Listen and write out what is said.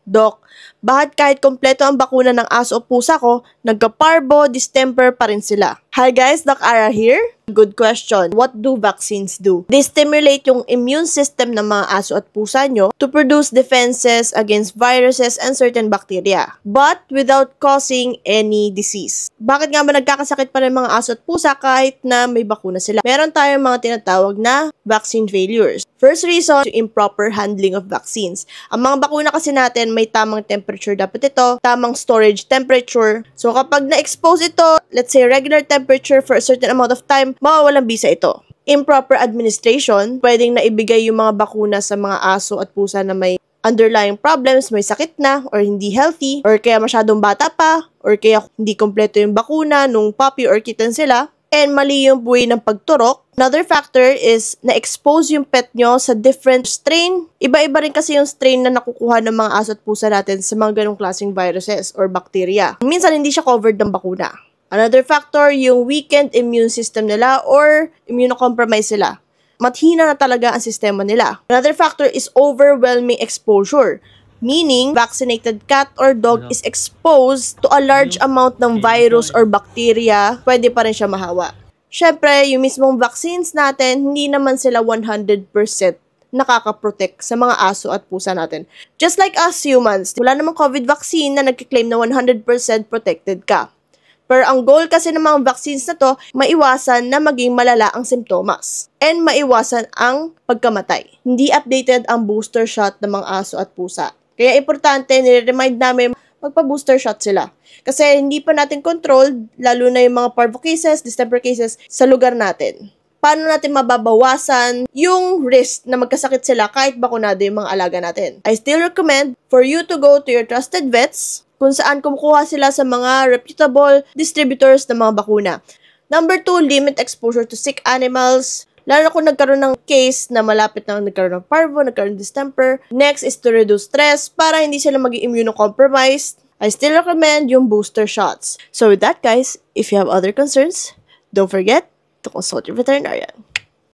Doc, bakit kahit kompleto ang bakuna ng aso o pusa ko, nagka-parvo, distemper pa rin sila? Hi guys, Doc Ara here. Good question. What do vaccines do? They stimulate yung immune system ng mga aso at pusa nyo to produce defenses against viruses and certain bacteria, but without causing any disease. Bakit nga ba nagkakasakit pa rin mga aso at pusa kahit na may bakuna sila? Meron tayong mga tinatawag na vaccine failures. First reason, improper handling of vaccines. Ang mga bakuna kasi natin, may tamang temperature dapat ito, tamang storage temperature. So kapag na-expose ito, let's say regular temperature for a certain amount of time, mawawalang bisa ito. Improper administration, pwedeng naibigay yung mga bakuna sa mga aso at pusa na may underlying problems, may sakit na, or hindi healthy, or kaya masyadong bata pa, or kaya hindi kompleto yung bakuna nung puppy or kitten sila, and mali yung buhay ng pagturok. Another factor is na-expose yung pet nyo sa different strain. Iba-iba rin kasi yung strain na nakukuha ng mga aso at pusa natin sa mga ganong klaseng viruses or bacteria. Minsan hindi siya covered ng bakuna. Another factor, yung weakened immune system nila or immunocompromised sila. Mathina na talaga ang sistema nila. Another factor is overwhelming exposure. Meaning, vaccinated cat or dog is exposed to a large amount ng virus or bacteria, pwede pa rin siya mahawa. Syempre, yung mismong vaccines natin, hindi naman sila 100% nakaka-protect sa mga aso at pusa natin. Just like us humans, wala namang COVID vaccine na nagkiklaim na 100% protected ka. Pero ang goal kasi ng mga vaccines na to, maiwasan na maging malala ang simptomas. And maiwasan ang pagkamatay. Hindi updated ang booster shot ng mga aso at pusa. Kaya importante, nire-remind namin magpa-booster shot sila. Kasi hindi pa natin controlled, lalo na yung mga parvo cases, distemper cases, sa lugar natin. Paano natin mababawasan yung risk na magkasakit sila kahit bakunado yung mga alaga natin? I still recommend for you to go to your trusted vets kung saan kumukuha sila sa mga reputable distributors ng mga bakuna. Number 2, limit exposure to sick animals. Lalo na kung nagkaroon ng case na malapit na nagkaroon ng parvo, nagkaroon ng distemper. Next is to reduce stress para hindi sila maging immunocompromised. I still recommend yung booster shots. So with that guys, if you have other concerns, don't forget to consult your veterinarian.